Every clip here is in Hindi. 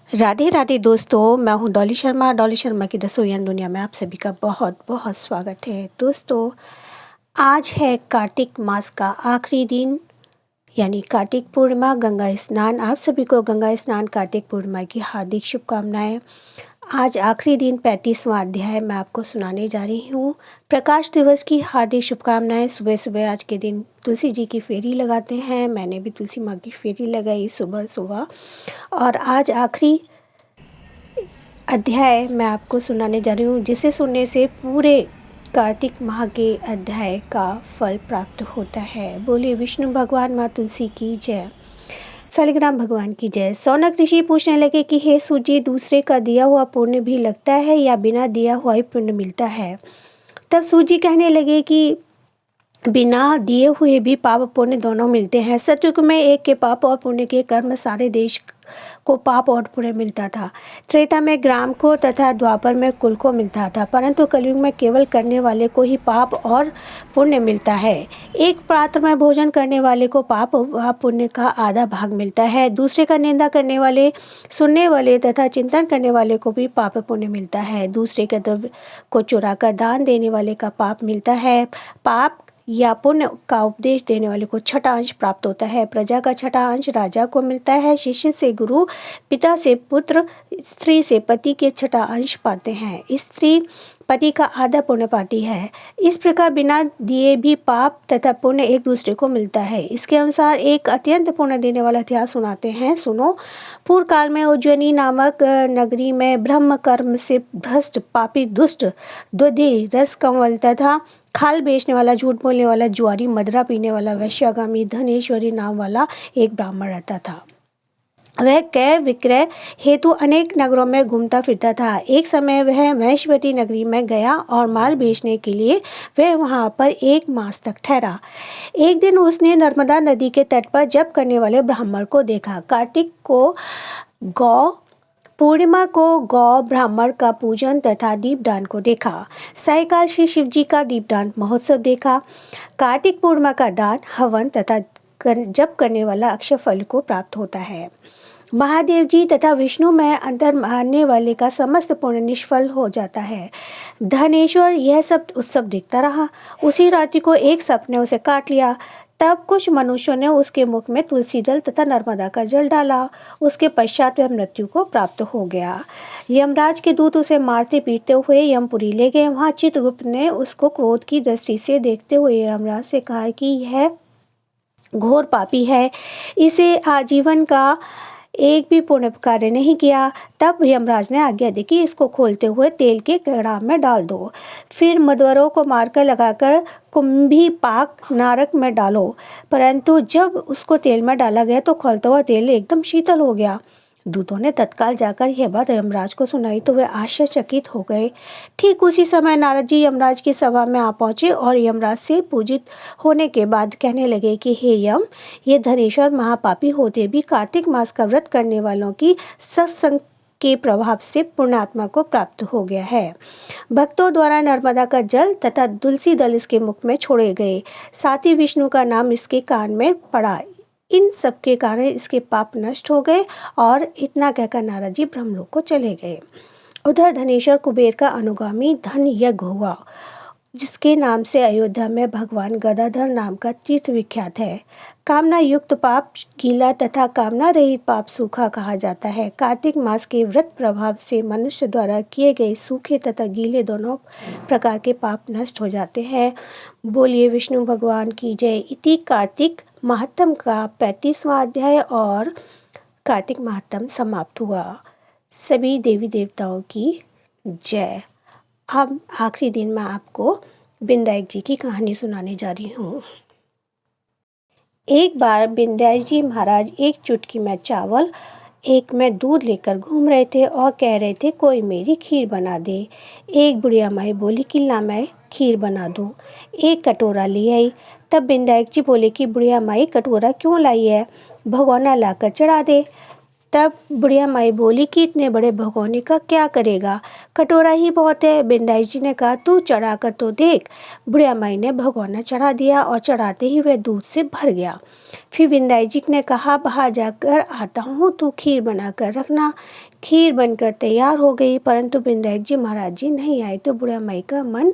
राधे राधे दोस्तों, मैं हूं डॉली शर्मा की रसोईयान दुनिया में आप सभी का बहुत बहुत स्वागत है। दोस्तों, आज है कार्तिक मास का आखिरी दिन यानी कार्तिक पूर्णिमा, गंगा स्नान। आप सभी को गंगा स्नान कार्तिक पूर्णिमा की हार्दिक शुभकामनाएं। आज आखिरी दिन 35वां अध्याय मैं आपको सुनाने जा रही हूँ। प्रकाश दिवस की हार्दिक शुभकामनाएं। सुबह सुबह आज के दिन तुलसी जी की फेरी लगाते हैं। मैंने भी तुलसी माँ की फेरी लगाई सुबह सुबह। और आज आखिरी अध्याय मैं आपको सुनाने जा रही हूँ, जिसे सुनने से पूरे कार्तिक माह के अध्याय का फल प्राप्त होता है। बोलिए विष्णु भगवान, माँ तुलसी की जय, शालिग्राम भगवान की जय। सौनक ऋषि पूछने लगे कि हे सूर्य, दूसरे का दिया हुआ पुण्य भी लगता है या बिना दिया हुआ ही पुण्य मिलता है? तब सूर्य कहने लगे कि बिना दिए हुए भी पाप पुण्य दोनों मिलते हैं। सतयुग में एक के पाप और पुण्य के कर्म सारे देश को पाप और पुण्य मिलता था। त्रेता में ग्राम को तथा द्वापर में कुल को मिलता था, परंतु कलयुग में केवल करने वाले को ही पाप और पुण्य मिलता है। एक पात्र में भोजन करने वाले को पाप व पुण्य का आधा भाग मिलता है। दूसरे का निंदा करने वाले, सुनने वाले तथा चिंतन करने वाले को भी पाप पुण्य मिलता है। दूसरे के द्रव्य को चुरा कर दान देने वाले का पाप मिलता है। पाप या पुण्य का उपदेश देने वाले को छठा अंश प्राप्त होता है। प्रजा का छठा अंश राजा को मिलता है। शिष्य से गुरु, पिता से पुत्र, स्त्री से पति के छठा अंश पाते हैं। स्त्री पति का आधा पुण्य पाती है। इस प्रकार बिना दिए भी पाप तथा पुण्य एक दूसरे को मिलता है। इसके अनुसार एक अत्यंत पुण्य देने वाला इतिहास सुनाते हैं, सुनो। पूर्व काल में उज्जैनी नामक नगरी में ब्रह्म कर्म से भ्रष्ट, पापी, दुष्ट, दुधि, रस कंवल तथा खाल बेचने वाला, झूठ बोलने वाला, जुआरी, मदरा पीने वाला, वैश्यागामी, धनेश्वरी नाम वाला एक ब्राह्मण रहता था। वह क्रय विक्रय हेतु अनेक नगरों में घूमता फिरता था। एक समय वह महेश्वती नगरी में गया और माल बेचने के लिए वह वहां पर 1 मास तक ठहरा। एक दिन उसने नर्मदा नदी के तट पर जप करने वाले ब्राह्मण को देखा। कार्तिक को गौ पूर्णिमा को गौ ब्राह्मण का पूजन तथा दीपदान को देखा। सायकाल श्री शिव जी का दीपदान महोत्सव देखा। कार्तिक पूर्णिमा का दान, हवन तथा जप करने वाला अक्षय फल को प्राप्त होता है। महादेव जी तथा विष्णु में अंतर मानने वाले का समस्त पुण्य निष्फल हो जाता है। धनेश्वर यह सब उत्सव देखता रहा। उसी रात्रि को एक सर्प ने उसे काट लिया। तब कुछ मनुष्यों ने उसके मुख में तुलसी जल तथा नर्मदा का जल डाला। उसके पश्चात वह मृत्यु को प्राप्त हो गया। यमराज के दूत उसे मारते पीटते हुए यमपुरी ले गए। वहां चित्रगुप्त ने उसको क्रोध की दृष्टि से देखते हुए यमराज से कहा कि यह घोर पापी है, इसे आजीवन का एक भी पुण्य कार्य नहीं किया। तब यमराज ने आज्ञा दी कि इसको खोलते हुए तेल के कड़ाह में डाल दो, फिर मधवरों को मारकर लगाकर कुंभी पाक नारक में डालो। परंतु जब उसको तेल में डाला गया तो खोलता हुआ तेल एकदम शीतल हो गया। दूतों ने तत्काल जाकर यह बात यमराज को सुनाई तो वे आश्चर्यचकित हो गए। ठीक उसी समय नारद जी यमराज की सभा में आ पहुंचे और यमराज से पूजित होने के बाद कहने लगे कि हे यम, ये धनेश्वर महापापी होते भी कार्तिक मास का व्रत करने वालों की सत्संग के प्रभाव से पुण्यात्मा को प्राप्त हो गया है। भक्तों द्वारा नर्मदा का जल तथा तुलसी दल इसके मुख में छोड़े गए, साथ ही विष्णु का नाम इसके कान में पड़ा। इन सब के कारण इसके पाप नष्ट हो गए। और इतना कहकर नारद जी ब्रह्मलोक को चले गए। उधर धनेश्वर कुबेर का अनुगामी धन यज्ञ हुआ, जिसके नाम से अयोध्या में भगवान गदाधर नाम का तीर्थ विख्यात है। कामना युक्त पाप गीला तथा कामना रहित पाप सूखा कहा जाता है। कार्तिक मास के व्रत प्रभाव से मनुष्य द्वारा किए गए सूखे तथा गीले दोनों प्रकार के पाप नष्ट हो जाते हैं। बोलिए विष्णु भगवान की जय। इति कार्तिक महात्म का 35वां अध्याय और कार्तिक महात्म समाप्त हुआ। सभी देवी देवताओं की जय। अब आखिरी दिन मैं आपको विंध्याक जी की कहानी सुनाने जा रही हूँ। एक बार विंध्याक जी महाराज एक चुटकी में चावल, एक में दूध लेकर घूम रहे थे और कह रहे थे कोई मेरी खीर बना दे। एक बुढ़िया माई बोली कि ला मैं खीर बना दूँ। एक कटोरा ले आई। तब विंध्याक जी बोले कि बुढ़िया माई कटोरा क्यों लाई है, भगोना लाकर चढ़ा दे। तब बुढ़िया माई बोली कि इतने बड़े भगोने का क्या करेगा, कटोरा ही बहुत है। बिंदाई जी ने कहा तू चढ़ा कर तो देख। बुढ़िया माई ने भगोना चढ़ा दिया और चढ़ाते ही वह दूध से भर गया। फिर बिंदाई जी ने कहा बाहर जाकर आता हूँ, तू खीर बना कर रखना। खीर बनकर तैयार हो गई, परंतु बिंदाई जी महाराज जी नहीं आए तो बुढ़िया माई का मन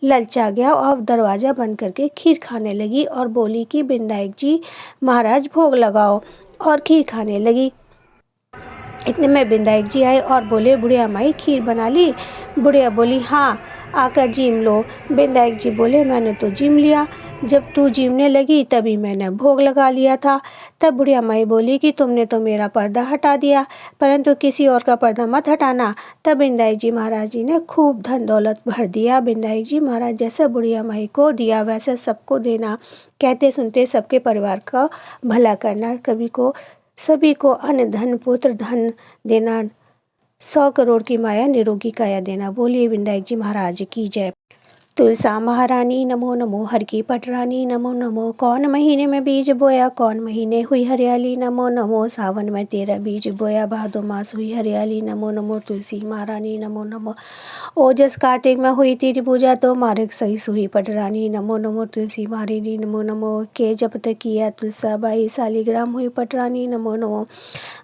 ललचा गया और दरवाज़ा बंद करके खीर खाने लगी और बोली कि बिंदाई जी महाराज भोग लगाओ, और खीर खाने लगी। इतने में बिंदाई जी आए और बोले बुढ़िया माई खीर बना ली। बुढ़िया बोली हाँ, आकर जीम लो। बिंदाई जी बोले मैंने तो जीम लिया, जब तू जीमने लगी तभी मैंने भोग लगा लिया था। तब बुढ़िया माई बोली कि तुमने तो मेरा पर्दा हटा दिया, परंतु किसी और का पर्दा मत हटाना। तब बिंदाई जी महाराज जी ने खूब धन दौलत भर दिया। बिंदाई जी महाराज जैसा बुढ़िया माई को दिया वैसा सबको देना, कहते सुनते सबके परिवार का भला करना, सभी को अन्न धन पुत्र धन देना, 100 करोड़ की माया निरोगी काया देना। बोलिए बिंदाई जी महाराज की जय। तुलसा महारानी नमो नमो, हर की पटरानी नमो नमो। कौन महीने में बीज बोया, कौन महीने हुई हरियाली नमो नमो। सावन में 13 बीज बोया, भादो मास हुई हरियाली नमो नमो। तुलसी महारानी नमो नमो। ओजस कार्तिक में हुई तेरी पूजा, तो मार्ग सही हुई पटरानी नमो नमो। तुलसी महारानी नमो नमो। के जब तक किया तुलसा बाई, सालीग्राम हुई पटरानी नमो नमो।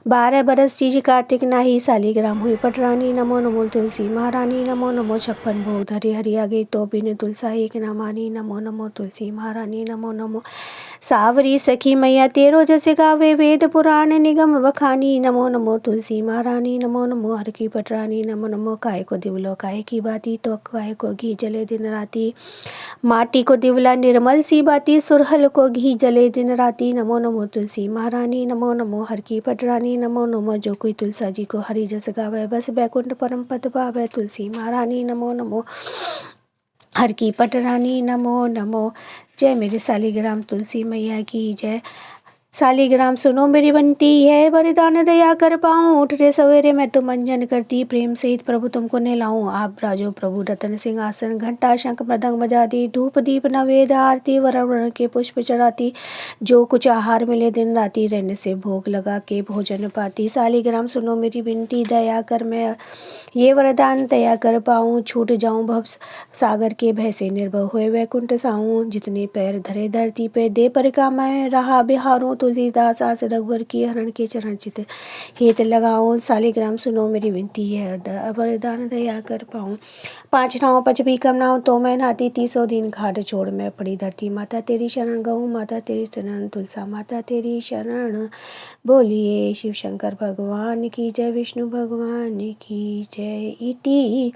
12 बरस चीज कार्तिक नाही, सालीग्राम हुई पटरानी नमो नमो। तुलसी महारानी नमो नमो। 56 भोग धरे हरिया गई, तो बिन तुलसा एक न मानी नमो नमो। तुलसी महारानी नमो नमो। सावरी सखी मैया तेरो जस गावे, वेद पुराण निगम बखानी नमो नमो। तुलसी महारानी नमो नमो। हर की पटरानी नमो नमो। काय को दिवलो काय की बाती, तो काय को घी जले दिन राती। माटी को दिवला निर्मल सी बाती, सुरहल को घी जले दिन राती नमो नमो। तुलसी महारानी नमो नमो। हर की पटरानी नमो नमो। जो कोई तुलसा जी को हरि जस गावे, बस बैकुंठ परम पद पावे। तुलसी महारानी नमो नमो। हर की पटरानी नमो नमो। जय मेरे सालीग्राम तुलसी मैया की जय। सालीग्राम सुनो मेरी बनती है, वरदान दया कर पाऊँ। उठ रे सवेरे मैं तो मंजन करती, प्रेम सहित प्रभु तुमको नहलाऊँ। आप राजो प्रभु रतन सिंहासन, घंटा शंख मृदंग बजाती। धूप दीप नवेद आरती, वरण वरण के पुष्प चढ़ाती। जो कुछ आहार मिले दिन राती, रहने से भोग लगा के भोजन पाती। सालीग्राम सुनो मेरी विनती, दया कर मैं ये वरदान दया कर पाऊँ। छूट जाऊँ भव सागर के भय से, निर्भय हुए वैकुंठ साऊँ। जितने पैर धरे धरती पे, दे परिक्रमा में रहा बिहारूँ। तुलसीदास आस रघुवर की, हरण के चरण चित हित लगाऊँ। सालीग्राम सुनो मेरी विनती है, वरदान दया कर पाऊँ। 5 नाव 5 भी कम नाव, तो मैं नहाती 30 दिन घाट छोड़ मैं पड़ी धरती। माता तेरी शरण गऊ, माता तेरी शरण तुलसा, माता तेरी शरण। बोलिए शिव शंकर भगवान की जय, विष्णु भगवान की जय। इति